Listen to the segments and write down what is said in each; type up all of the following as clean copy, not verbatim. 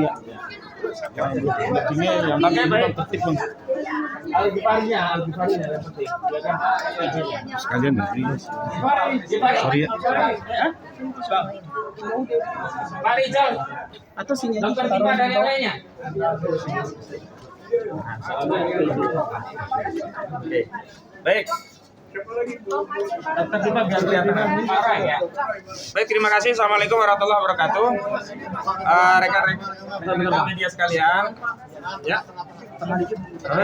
Ya. Intinya yang baik. tertib Al-Ghifarinya yang penting. Ya kan? sekalian dari sorry ya. Pak Rizal, Atau sini aja dokter taruh Tifa di dan yang bawah. lainnya. Oke. Baik. Dokter Tifa biar kelihatan marah ya. Baik, terima kasih. Assalamualaikum warahmatullahi wabarakatuh. Rekan-rekan media sekalian. Ya.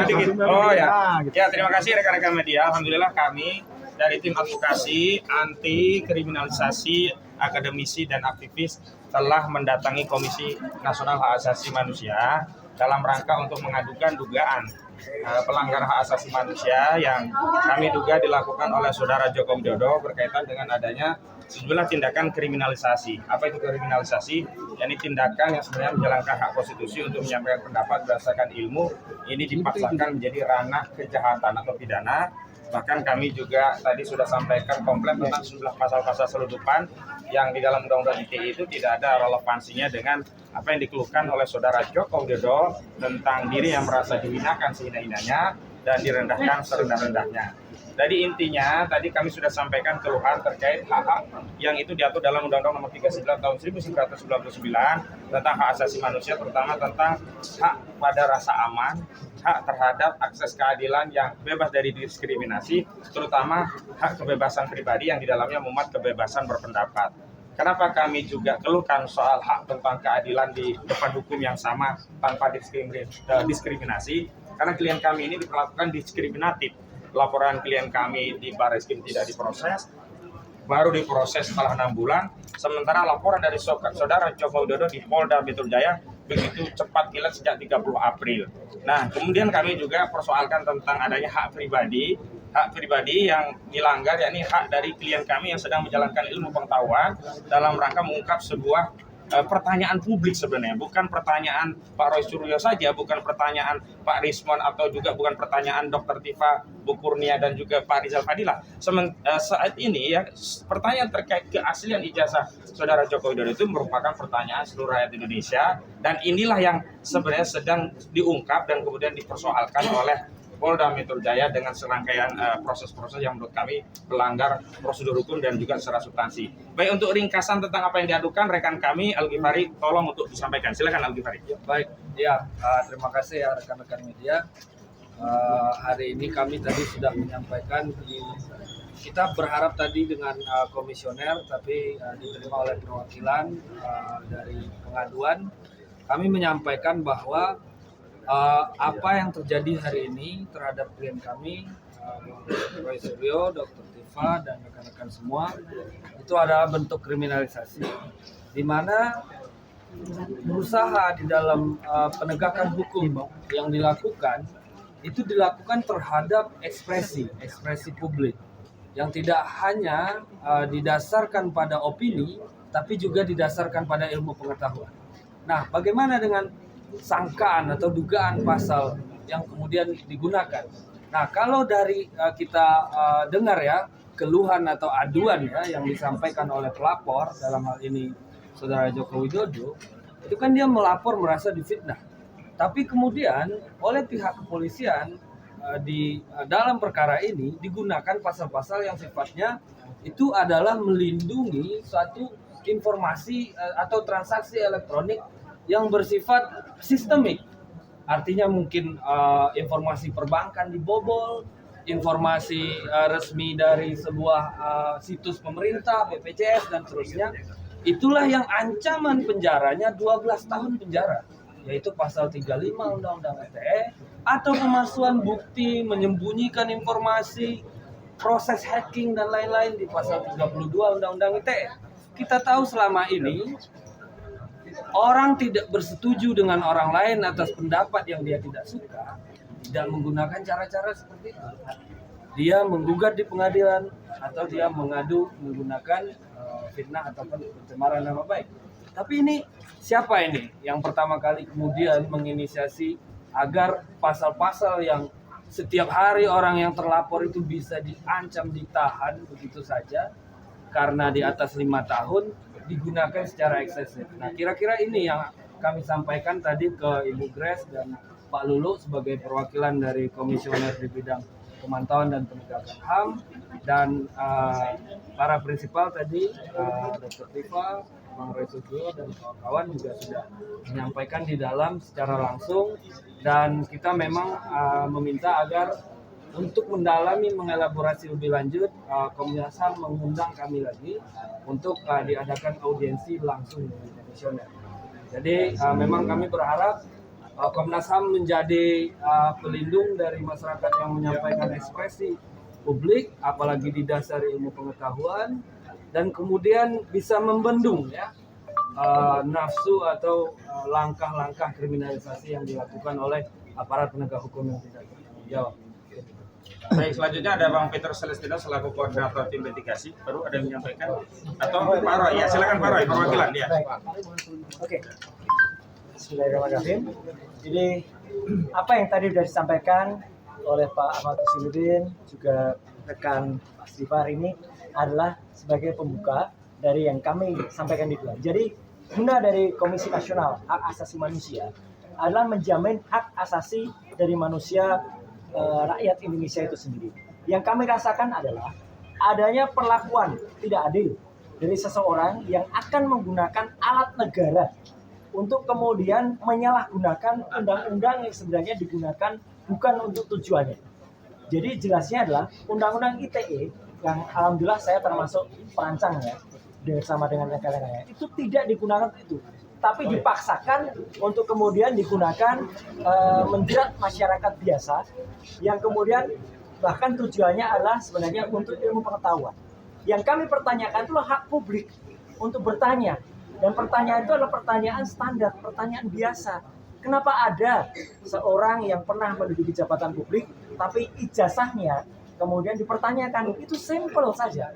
Dikit. Oh ya. Ya, terima kasih rekan-rekan media. Alhamdulillah kami dari tim advokasi anti kriminalisasi akademisi dan aktivis telah mendatangi Komisi Nasional Hak Asasi Manusia dalam rangka untuk mengadukan dugaan pelanggaran hak asasi manusia yang kami duga dilakukan oleh saudara Joko Widodo berkaitan dengan adanya sejumlah tindakan kriminalisasi. Apa itu kriminalisasi? Yakni tindakan yang sebenarnya menjalankan hak konstitusi untuk menyampaikan pendapat berdasarkan ilmu ini dipaksakan menjadi ranah kejahatan atau pidana. Bahkan kami juga tadi sudah sampaikan komplain tentang sejumlah pasal-pasal selundupan yang di dalam Undang-Undang ITE itu tidak ada relevansinya dengan apa yang dikeluhkan oleh saudara Joko Widodo tentang diri yang merasa dihinakan sehina-hinanya dan direndahkan serendah-rendahnya. Jadi intinya tadi kami sudah sampaikan keluhan terkait hak-hak yang itu diatur dalam Undang-Undang Nomor 39 Tahun 1999 tentang hak asasi manusia, terutama tentang hak pada rasa aman, hak terhadap akses keadilan yang bebas dari diskriminasi, terutama hak kebebasan pribadi yang di dalamnya memuat kebebasan berpendapat. Kenapa kami juga keluhkan soal hak tentang keadilan di depan hukum yang sama tanpa diskriminasi? Karena klien kami ini diperlakukan diskriminatif. Laporan klien kami di Barreskrim tidak diproses, baru diproses setelah 6 bulan. Sementara laporan dari saudara Joko Widodo di Polda Metro Jaya begitu cepat kilat sejak 30 April. Nah, kemudian kami juga persoalkan tentang adanya hak pribadi yang dilanggar, yakni hak dari klien kami yang sedang menjalankan ilmu pengetahuan dalam rangka mengungkap sebuah pertanyaan publik sebenarnya, bukan pertanyaan Pak Roy Suryo saja, bukan pertanyaan Pak Rismon atau juga bukan pertanyaan Dr. Tifa Bu Kurnia dan juga Pak Rizal Fadilah. Saat ini ya pertanyaan terkait keaslian ijazah saudara Joko Widodo itu merupakan pertanyaan seluruh rakyat Indonesia, dan inilah yang sebenarnya sedang diungkap dan kemudian dipersoalkan oleh Polda Metro Jaya dengan serangkaian proses-proses yang menurut kami melanggar prosedur hukum dan juga secara substansi. Baik, untuk ringkasan tentang apa yang diadukan, rekan kami Al-Ghifari tolong untuk disampaikan. Silakan Al-Ghifari. Baik, ya terima kasih ya rekan-rekan media. Hari ini kami tadi sudah menyampaikan, kita berharap tadi dengan komisioner, tapi diterima oleh perwakilan dari pengaduan. Kami menyampaikan bahwa apa yang terjadi hari ini terhadap klien kami, Roy Suryo, Dr. Tifa, dan rekan-rekan semua, itu adalah bentuk kriminalisasi, di mana berusaha di dalam penegakan hukum yang dilakukan, itu dilakukan terhadap ekspresi publik, yang tidak hanya didasarkan pada opini, tapi juga didasarkan pada ilmu pengetahuan. Nah, bagaimana dengan sangkaan atau dugaan pasal yang kemudian digunakan? Nah, kalau dari kita dengar ya, keluhan atau aduan ya yang disampaikan oleh pelapor, dalam hal ini saudara Joko Widodo, itu kan dia melapor merasa difitnah. Tapi kemudian oleh pihak kepolisian di dalam perkara ini digunakan pasal-pasal yang sifatnya itu adalah melindungi suatu informasi atau transaksi elektronik yang bersifat sistemik. Artinya mungkin informasi perbankan dibobol, informasi resmi dari sebuah situs pemerintah, BPJS dan seterusnya. Itulah yang ancaman penjaranya 12 tahun penjara, yaitu pasal 35 Undang-Undang ITE, atau pemalsuan bukti, menyembunyikan informasi, proses hacking dan lain-lain di pasal 32 Undang-Undang ITE. Kita tahu selama ini orang tidak bersetuju dengan orang lain atas pendapat yang dia tidak suka, tidak menggunakan cara-cara seperti itu. Dia menggugat di pengadilan atau dia mengadu menggunakan fitnah ataupun pencemaran nama baik. Tapi ini siapa ini yang pertama kali kemudian menginisiasi agar pasal-pasal yang setiap hari orang yang terlapor itu bisa diancam, ditahan begitu saja karena di atas 5 tahun digunakan secara eksesif. Nah, kira-kira ini yang kami sampaikan tadi ke Ibu Grace dan Pak Lulu sebagai perwakilan dari komisioner di bidang pemantauan dan penegakan HAM, dan para prinsipal tadi, Dr. Tifa, Bang Roy Sugio dan kawan-kawan juga sudah menyampaikan di dalam secara langsung, dan kita memang meminta agar untuk mendalami mengelaborasi lebih lanjut, Komnas HAM mengundang kami lagi untuk diadakan audiensi langsung dengan komisioner. Jadi memang kami berharap Komnas HAM menjadi pelindung dari masyarakat yang menyampaikan ekspresi publik, apalagi didasari ilmu pengetahuan, dan kemudian bisa membendung ya nafsu atau langkah-langkah kriminalisasi yang dilakukan oleh aparat penegak hukum yang tidak bertanggung jawab. Baik, selanjutnya ada Bang Peter Celestino selaku koordinator tim mitigasi, baru ada yang menyampaikan, atau Pak Roy? Ya silakan Pak Roy, perwakilan dia. Oke. Bismillahirrahmanirrahim. Jadi apa yang tadi sudah disampaikan oleh Pak Ahmad Husinuddin, juga rekan Pak Sifar ini adalah sebagai pembuka dari yang kami sampaikan di bulan. Jadi guna dari Komisi Nasional Hak Asasi Manusia adalah menjamin hak asasi dari manusia, rakyat Indonesia itu sendiri. Yang kami rasakan adalah adanya perlakuan tidak adil dari seseorang yang akan menggunakan alat negara untuk kemudian menyalahgunakan undang-undang yang sebenarnya digunakan bukan untuk tujuannya. Jadi jelasnya adalah Undang-Undang ITE yang alhamdulillah saya termasuk perancangnya bersama dengan rekan-rekannya, itu tidak digunakan itu, tapi dipaksakan untuk kemudian digunakan menjerat masyarakat biasa yang kemudian bahkan tujuannya adalah sebenarnya untuk ilmu pengetahuan. Yang kami pertanyakan itulah hak publik untuk bertanya, dan pertanyaan itu adalah pertanyaan standar, pertanyaan biasa. Kenapa ada seorang yang pernah menduduki jabatan publik tapi ijazahnya kemudian dipertanyakan? Itu simple saja.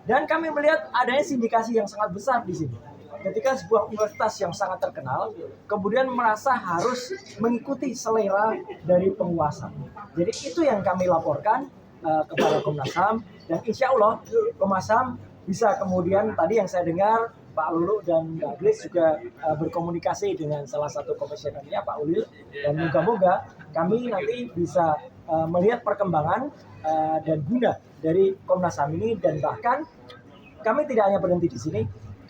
Dan kami melihat adanya sindikasi yang sangat besar di sini. Ketika sebuah universitas yang sangat terkenal kemudian merasa harus mengikuti selera dari penguasa. Jadi itu yang kami laporkan kepada Komnas HAM, dan insya Allah Komnas HAM bisa kemudian, tadi yang saya dengar Pak Lulu dan Mbak Grace juga berkomunikasi dengan salah satu komisionernya Pak Ulil, dan moga-moga kami nanti bisa melihat perkembangan dan guna dari Komnas HAM ini, dan bahkan kami tidak hanya berhenti di sini,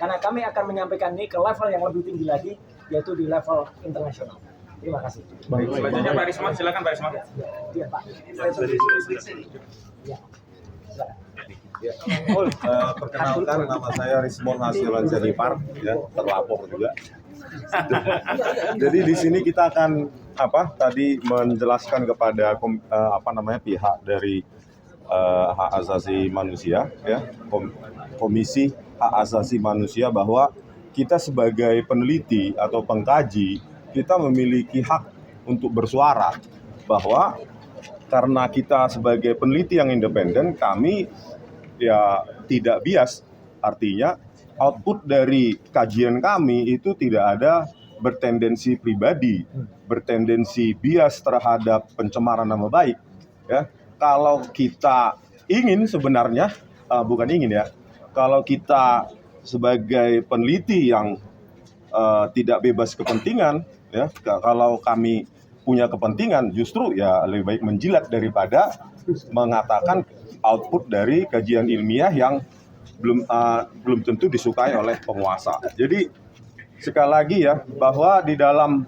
karena kami akan menyampaikan ini ke level yang lebih tinggi lagi, yaitu di level internasional. Terima kasih. Baik, selanjutnya Pak Risma, silakan Pak Risma. Iya Pak. Ya. Perkenalkan, nama saya Rismon Hasilan Janipar, ya, terlapor juga. Jadi di sini kita akan tadi menjelaskan kepada pihak dari hak asasi manusia, ya, Komisi Hak Asasi Manusia, bahwa kita sebagai peneliti atau pengkaji kita memiliki hak untuk bersuara, bahwa karena kita sebagai peneliti yang independen, kami ya tidak bias, artinya output dari kajian kami itu tidak ada bertendensi pribadi, bertendensi bias terhadap pencemaran nama baik. Ya, kalau kita ingin sebenarnya bukan ingin ya, kalau kita sebagai peneliti yang tidak bebas kepentingan, ya, kalau kami punya kepentingan, justru ya lebih baik menjilat daripada mengatakan output dari kajian ilmiah yang belum tentu disukai oleh penguasa. Jadi sekali lagi ya, bahwa di dalam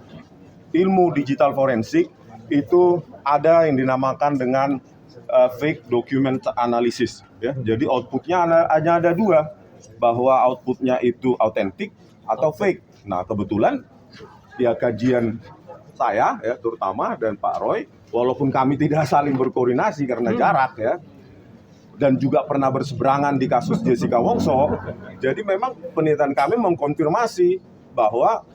ilmu digital forensik itu ada yang dinamakan dengan fake document analysis, ya. Jadi outputnya hanya ada dua, bahwa outputnya itu autentik atau fake. Nah kebetulan ya kajian saya ya terutama dan Pak Roy, walaupun kami tidak saling berkoordinasi karena jarak ya, dan juga pernah berseberangan di kasus Jessica Wongso, jadi memang penelitian kami mengkonfirmasi bahwa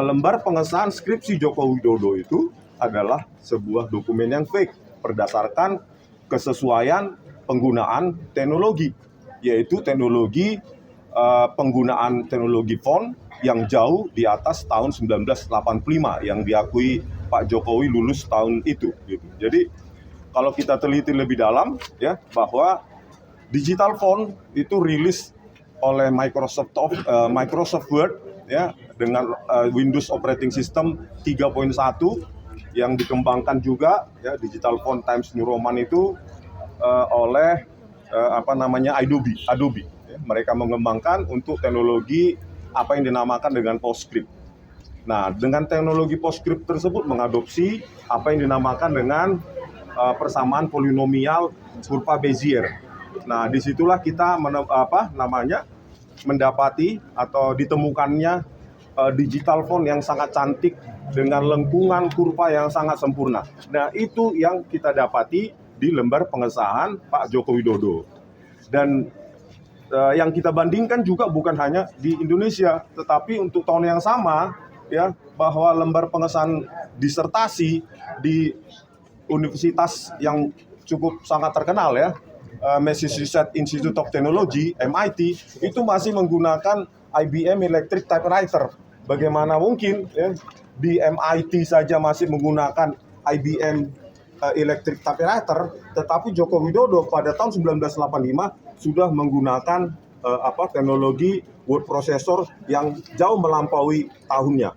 lembar pengesahan skripsi Joko Widodo itu adalah sebuah dokumen yang fake berdasarkan kesesuaian penggunaan teknologi, yaitu teknologi penggunaan teknologi font yang jauh di atas tahun 1985 yang diakui Pak Jokowi lulus tahun itu. Gitu. Jadi kalau kita teliti lebih dalam ya, bahwa digital font itu rilis oleh Microsoft Word ya dengan Windows Operating System 3.1 yang dikembangkan juga ya Digital Font Times New Roman itu oleh Adobe. Ya. Mereka mengembangkan untuk teknologi apa yang dinamakan dengan PostScript. Nah, dengan teknologi PostScript tersebut mengadopsi apa yang dinamakan dengan persamaan polinomial kurva Bezier. Nah, disitulah kita mendapati atau ditemukannya digital font yang sangat cantik dengan lengkungan kurva yang sangat sempurna. Nah, itu yang kita dapati di lembar pengesahan Pak Joko Widodo. Dan yang kita bandingkan juga bukan hanya di Indonesia, tetapi untuk tahun yang sama ya bahwa lembar pengesahan disertasi di universitas yang cukup sangat terkenal ya, Massachusetts Institute of Technology (MIT) itu masih menggunakan IBM Electric Typewriter. Bagaimana mungkin ya, di MIT saja masih menggunakan IBM Electric Typewriter, tetapi Joko Widodo pada tahun 1985 sudah menggunakan teknologi word processor yang jauh melampaui tahunnya.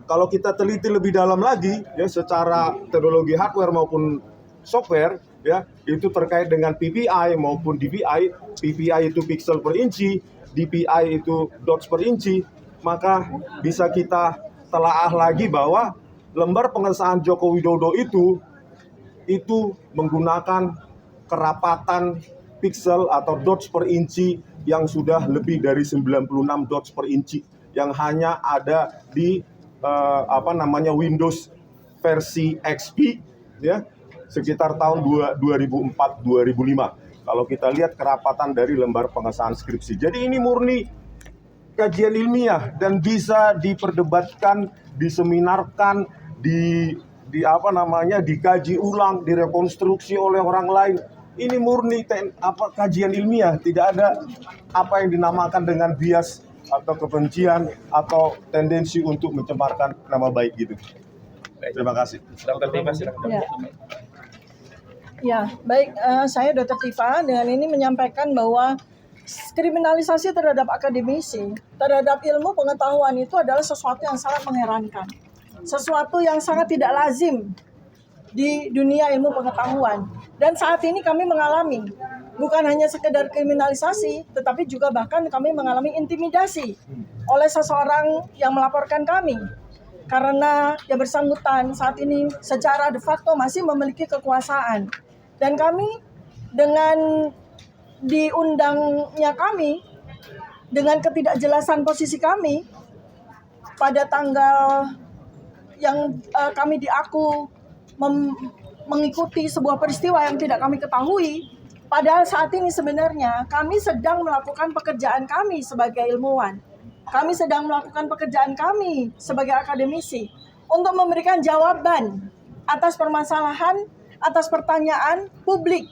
Kalau kita teliti lebih dalam lagi ya secara teknologi hardware maupun software ya itu terkait dengan PPI maupun DPI. PPI itu pixel per inci, DPI itu dots per inci, maka bisa kita telaah lagi bahwa lembar pengesahan Joko Widodo itu menggunakan kerapatan pixel atau dots per inci yang sudah lebih dari 96 dots per inci yang hanya ada di Windows versi XP ya sekitar tahun 2004-2005. Kalau kita lihat kerapatan dari lembar pengesahan skripsi. Jadi ini murni kajian ilmiah dan bisa diperdebatkan, diseminarkan, dikaji ulang, direkonstruksi oleh orang lain. Ini murni kajian ilmiah, tidak ada apa yang dinamakan dengan bias atau kebencian atau tendensi untuk mencemarkan nama baik gitu. Terima kasih. Dr. Tifa, silakan. Ya, baik. Saya Dr. Tifa dengan ini menyampaikan bahwa kriminalisasi terhadap akademisi, terhadap ilmu pengetahuan itu adalah sesuatu yang sangat mengherankan. Sesuatu yang sangat tidak lazim di dunia ilmu pengetahuan. Dan saat ini kami mengalami bukan hanya sekedar kriminalisasi, tetapi juga bahkan kami mengalami intimidasi oleh seseorang yang melaporkan kami. Karena yang bersangkutan saat ini secara de facto masih memiliki kekuasaan. Dan kami dengan diundangnya kami, dengan ketidakjelasan posisi kami, pada tanggal yang kami diaku mengikuti sebuah peristiwa yang tidak kami ketahui, padahal saat ini sebenarnya kami sedang melakukan pekerjaan kami sebagai ilmuwan. Kami sedang melakukan pekerjaan kami sebagai akademisi untuk memberikan jawaban atas permasalahan, atas pertanyaan publik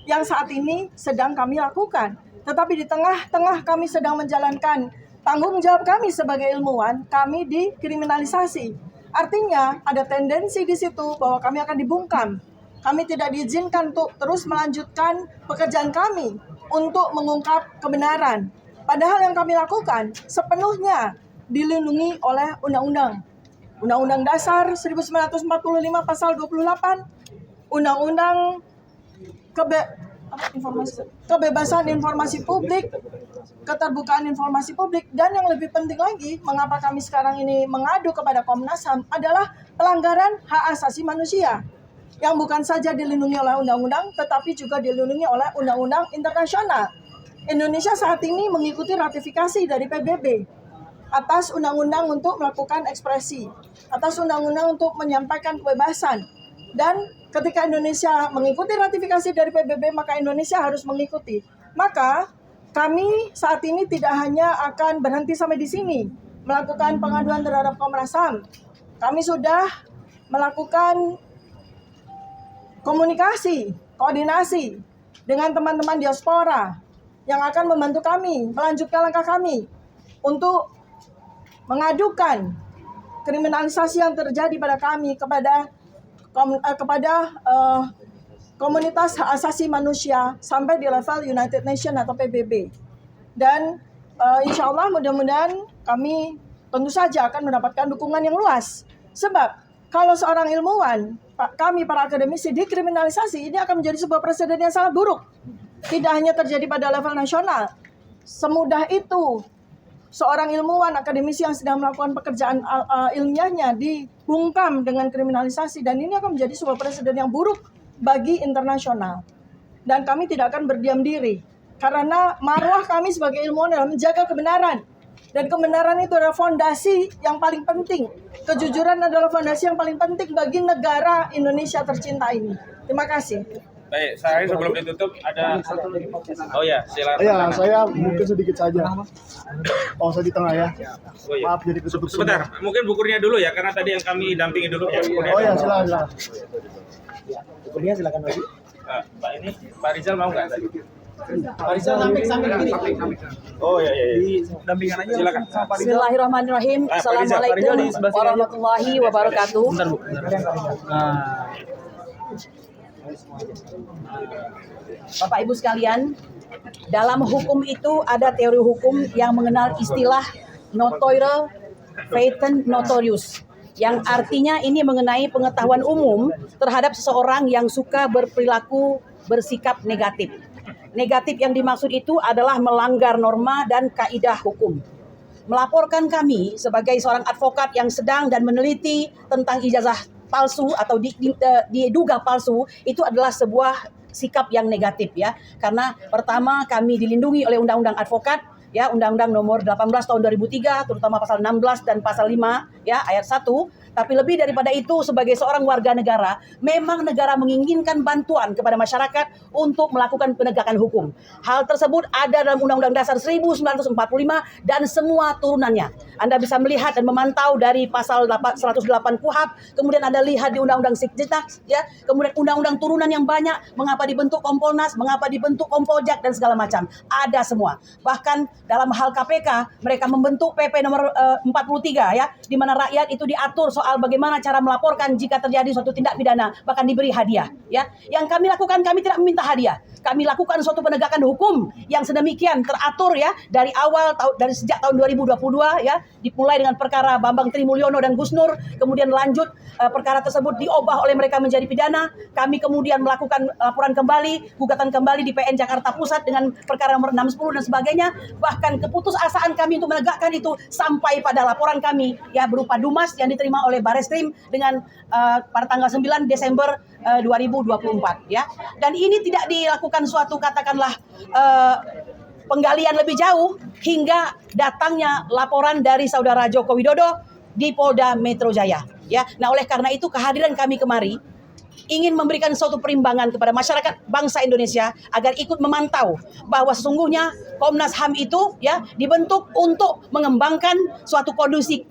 yang saat ini sedang kami lakukan. Tetapi di tengah-tengah kami sedang menjalankan tanggung jawab kami sebagai ilmuwan, kami dikriminalisasi. Artinya ada tendensi di situ bahwa kami akan dibungkam. Kami tidak diizinkan untuk terus melanjutkan pekerjaan kami untuk mengungkap kebenaran. Padahal yang kami lakukan sepenuhnya dilindungi oleh undang-undang. Undang-Undang Dasar 1945 pasal 28, Undang-Undang Kebebasan Informasi Publik, Keterbukaan Informasi Publik, dan yang lebih penting lagi, mengapa kami sekarang ini mengadu kepada Komnas HAM adalah pelanggaran hak asasi manusia yang bukan saja dilindungi oleh undang-undang, tetapi juga dilindungi oleh undang-undang internasional. Indonesia saat ini mengikuti ratifikasi dari PBB atas undang-undang untuk melakukan ekspresi, atas undang-undang untuk menyampaikan kebebasan. Dan ketika Indonesia mengikuti ratifikasi dari PBB, maka Indonesia harus mengikuti. Maka kami saat ini tidak hanya akan berhenti sampai di sini melakukan pengaduan terhadap Komnas HAM. Kami sudah melakukan komunikasi, koordinasi dengan teman-teman diaspora yang akan membantu kami melanjutkan langkah kami untuk mengadukan kriminalisasi yang terjadi pada kami kepada komunitas hak asasi manusia sampai di level United Nations atau PBB. Dan insya Allah mudah-mudahan kami tentu saja akan mendapatkan dukungan yang luas. Sebab kalau seorang ilmuwan, kami para akademisi dikriminalisasi, ini akan menjadi sebuah presiden yang sangat buruk. Tidak hanya terjadi pada level nasional. Semudah itu seorang ilmuwan akademisi yang sedang melakukan pekerjaan ilmiahnya dibungkam dengan kriminalisasi, dan ini akan menjadi sebuah presiden yang buruk bagi internasional. Dan kami tidak akan berdiam diri, karena marwah kami sebagai ilmuwan adalah menjaga kebenaran. Dan kebenaran itu adalah fondasi yang paling penting. Kejujuran adalah fondasi yang paling penting bagi negara Indonesia tercinta ini. Terima kasih. Baik, saya sebelum ditutup ada oh ya, silakan. Ya, saya mungkin sedikit saja. Oh, saya di tengah ya. Oh, iya. Maaf jadi ketutup Sebentar, mungkin bukurnya dulu ya, karena tadi yang kami dampingi dulu ya. Oh ya, silakan. Bukunya silakan lagi. Pak ini, Pak Rizal mau nggak tadi? Pak Rizal sambil gini. Oh iya. Dampingan aja. Silakan. Bismillahirrahmanirrahim. Assalamualaikum warahmatullahi wabarakatuh. Bapak Ibu sekalian, dalam hukum itu ada teori hukum yang mengenal istilah notoire facie notorius, yang artinya ini mengenai pengetahuan umum terhadap seseorang yang suka berperilaku bersikap negatif. Negatif yang dimaksud itu adalah melanggar norma dan kaidah hukum. Melaporkan kami sebagai seorang advokat yang sedang dan meneliti tentang ijazah palsu atau diduga palsu, itu adalah sebuah sikap yang negatif ya. Karena pertama, kami dilindungi oleh Undang-Undang Advokat ya, Undang-Undang nomor 18 tahun 2003, terutama pasal 16 dan pasal 5 ya, ayat 1. Tapi lebih daripada itu, sebagai seorang warga negara, memang negara menginginkan bantuan kepada masyarakat untuk melakukan penegakan hukum. Hal tersebut ada dalam Undang-Undang Dasar 1945 dan semua turunannya. Anda bisa melihat dan memantau dari pasal 108 KUHP, kemudian Anda lihat di Undang-Undang Sikjinak, ya, kemudian undang-undang turunan yang banyak, mengapa dibentuk Kompolnas, mengapa dibentuk Kompoljak, dan segala macam. Ada semua. Bahkan dalam hal KPK, mereka membentuk PP nomor 43 ya, di mana rakyat itu diatur soal bagaimana cara melaporkan jika terjadi suatu tindak pidana, bahkan diberi hadiah ya. Yang kami lakukan, kami tidak meminta hadiah. Kami lakukan suatu penegakan hukum yang sedemikian teratur ya, dari awal dari sejak tahun 2022 ya, dimulai dengan perkara Bambang Trimulyono dan Gus Nur, kemudian lanjut perkara tersebut diubah oleh mereka menjadi pidana. Kami kemudian melakukan laporan kembali, gugatan kembali di PN Jakarta Pusat dengan perkara nomor 610 dan sebagainya. Bahkan keputusasaan kami untuk menegakkan itu sampai pada laporan kami ya, berupa Dumas yang diterima oleh Bareskrim dengan pada tanggal 9 Desember 2024 ya. Dan ini tidak dilakukan suatu katakanlah penggalian lebih jauh hingga datangnya laporan dari saudara Joko Widodo di Polda Metro Jaya ya. Nah, oleh karena itu kehadiran kami kemari ingin memberikan suatu perimbangan kepada masyarakat bangsa Indonesia agar ikut memantau bahwa sesungguhnya Komnas HAM itu ya dibentuk untuk mengembangkan suatu kondisi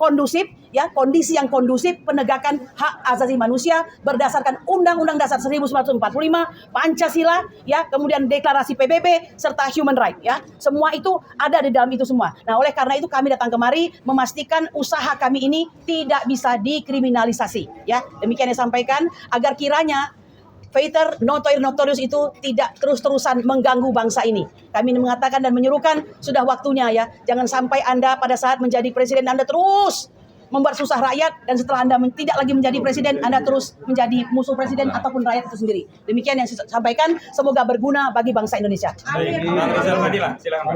yang kondusif penegakan hak asasi manusia berdasarkan Undang-Undang Dasar 1945, Pancasila ya, kemudian Deklarasi PBB serta Human Right ya. Semua itu ada di dalam itu semua. Nah, oleh karena itu kami datang kemari memastikan usaha kami ini tidak bisa dikriminalisasi ya. Demikian yang disampaikan agar kiranya facie notorius itu tidak terus-terusan mengganggu bangsa ini. Kami mengatakan dan menyerukan sudah waktunya ya. Jangan sampai Anda pada saat menjadi presiden Anda terus membuat susah rakyat, dan setelah Anda tidak lagi menjadi presiden Anda terus menjadi musuh presiden ataupun rakyat itu sendiri. Demikian yang saya sampaikan, semoga berguna bagi bangsa Indonesia. Baik, Bang Rizal Fadilah, silakan.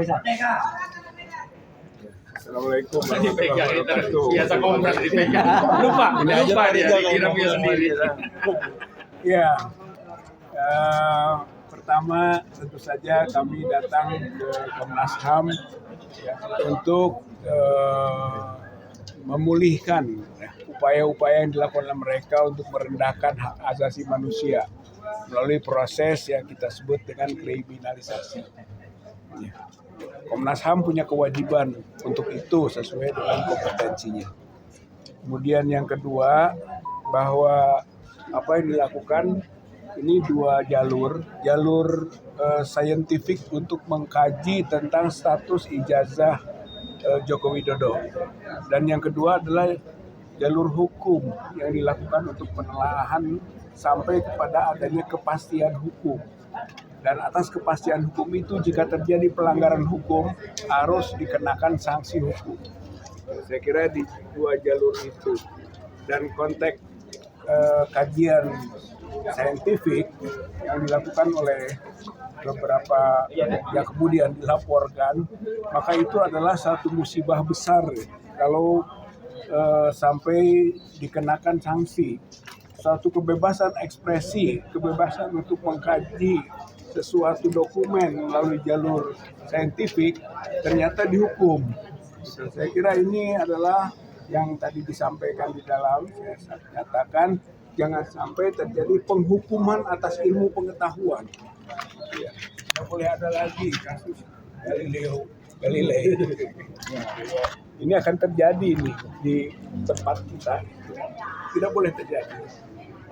Assalamualaikum warahmatullahi wabarakatuh. Biasa kompres dipegang. Lupa dia dikira sendiri. Ya, pertama tentu saja kami datang ke Komnas HAM ya, untuk memulihkan upaya-upaya yang dilakukan oleh mereka untuk merendahkan hak asasi manusia melalui proses yang kita sebut dengan kriminalisasi. Ya. Komnas HAM punya kewajiban untuk itu sesuai dengan kompetensinya. Kemudian yang kedua, bahwa apa yang dilakukan ini dua jalur saintifik untuk mengkaji tentang status ijazah Joko Widodo, dan yang kedua adalah jalur hukum yang dilakukan untuk penelaahan sampai kepada adanya kepastian hukum. Dan atas kepastian hukum itu jika terjadi pelanggaran hukum harus dikenakan sanksi hukum. Saya kira di dua jalur itu. Dan konteks kajian saintifik yang dilakukan oleh beberapa yang kemudian dilaporkan, maka itu adalah satu musibah besar kalau sampai dikenakan sanksi. Suatu kebebasan ekspresi, kebebasan untuk mengkaji sesuatu dokumen melalui jalur saintifik ternyata dihukum. Saya kira ini adalah yang tadi disampaikan di dalam, saya katakan jangan sampai terjadi penghukuman atas ilmu pengetahuan. Ya, tidak boleh ada lagi kasus Galilei. Ini akan terjadi nih di tempat kita. Tidak boleh terjadi.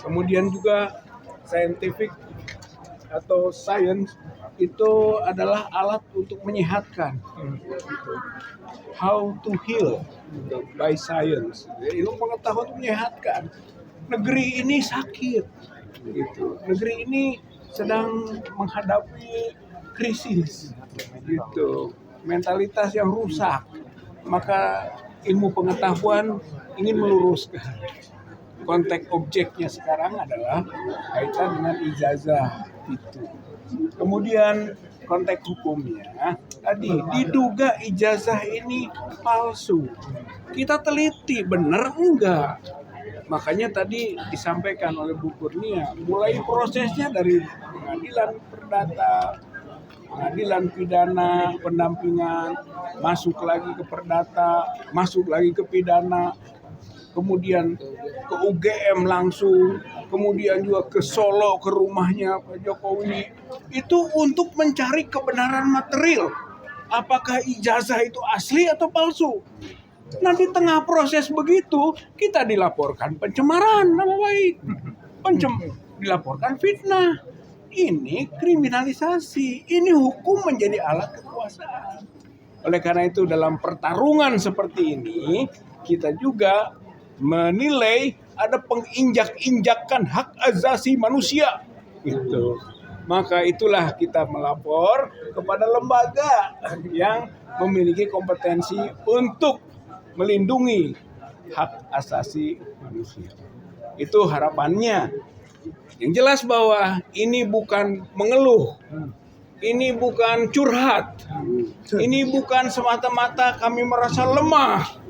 Kemudian juga scientific atau science itu adalah alat untuk menyehatkan. How to heal by science. Ilmu pengetahuan untuk menyehatkan. Negeri ini sakit. Gitu. Negeri ini sedang menghadapi krisis. Gitu. Mentalitas yang rusak. Maka ilmu pengetahuan ingin meluruskan. Konteks objeknya sekarang adalah kaitan dengan ijazah itu. Kemudian konteks hukumnya tadi diduga ijazah ini palsu. Kita teliti benar enggak? Makanya tadi disampaikan oleh Bu Kurnia, mulai prosesnya dari pengadilan perdata, pengadilan pidana, pendampingan, masuk lagi ke perdata, masuk lagi ke pidana, kemudian ke UGM langsung, kemudian juga ke Solo, ke rumahnya Pak Jokowi. Itu untuk mencari kebenaran material. Apakah ijazah itu asli atau palsu? Nah di tengah proses begitu, kita dilaporkan pencemaran nama baik. Dilaporkan fitnah. Ini kriminalisasi. Ini hukum menjadi alat kekuasaan. Oleh karena itu dalam pertarungan seperti ini, kita juga menilai ada penginjak-injakan hak asasi manusia. Gitu. Maka itulah kita melapor kepada lembaga yang memiliki kompetensi untuk melindungi hak asasi manusia. Itu harapannya. Yang jelas bahwa ini bukan mengeluh. Ini bukan curhat. Ini bukan semata-mata kami merasa lemah.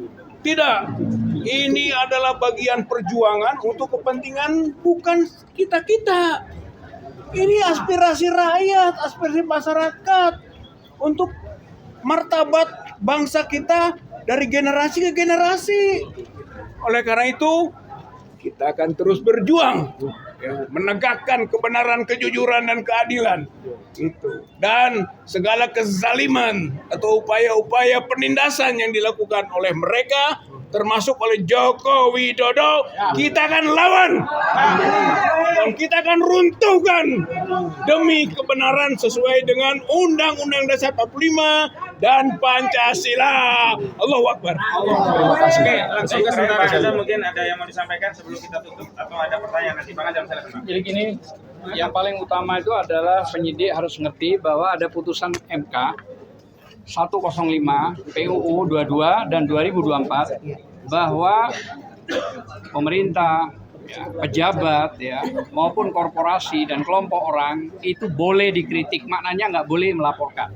Tidak. Ini adalah bagian perjuangan untuk kepentingan bukan kita-kita. Ini aspirasi rakyat, aspirasi masyarakat untuk martabat bangsa kita dari generasi ke generasi. Oleh karena itu, kita akan terus berjuang menegakkan kebenaran, kejujuran, dan keadilan. Dan segala kezaliman atau upaya-upaya penindasan yang dilakukan oleh mereka, termasuk oleh Joko Widodo, kita akan lawan. Dan kita akan runtuhkan demi kebenaran sesuai dengan Undang-Undang Dasar 45 dan Pancasila. Allahu Akbar. Oke, langsung ke sebentar saja, mungkin ada yang mau disampaikan sebelum kita tutup atau ada pertanyaan nanti Bang Ajam silakan. Jadi gini, yang paling utama itu adalah penyidik harus ngerti bahwa ada putusan MK 105 PUU 22 dan 2024 bahwa pemerintah, ya, pejabat, ya, maupun korporasi dan kelompok orang itu boleh dikritik, maknanya nggak boleh melaporkan.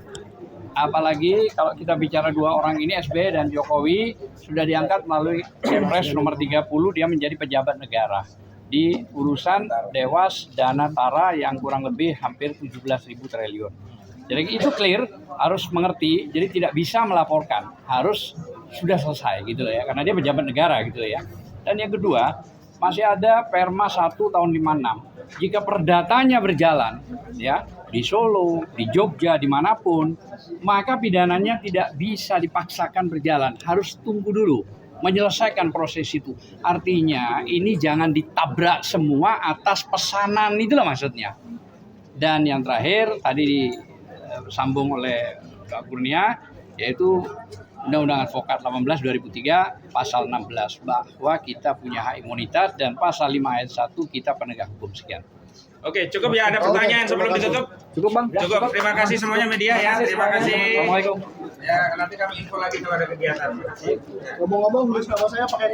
Apalagi kalau kita bicara dua orang ini, SBY dan Jokowi, sudah diangkat melalui Kepres nomor 30, dia menjadi pejabat negara di urusan Dewas Dana Tara yang kurang lebih hampir 17.000 triliun. Jadi itu clear, harus mengerti, jadi tidak bisa melaporkan, harus sudah selesai gitu loh ya, karena dia pejabat negara gitu loh ya. Dan yang kedua, masih ada Perma 1 tahun 56. Jika perdatanya berjalan ya di Solo, di Jogja, dimanapun, maka pidananya tidak bisa dipaksakan berjalan, harus tunggu dulu menyelesaikan proses itu. Artinya ini jangan ditabrak semua atas pesanan, itulah maksudnya. Dan yang terakhir tadi disambung oleh Pak Kurnia, yaitu Undang-Undang Advokat 18 2003 pasal 16 bahwa kita punya hak imunitas, dan pasal 5 ayat 1 kita penegak hukum. Sekian. Oke, cukup ya, ada pertanyaan sebelum ditutup? Cukup Bang. Cukup, terima kasih semuanya media ya, terima kasih. Assalamualaikum. Ya, nanti kami info lagi kalau ada kegiatan. Ngomong-ngomong, nama saya pakai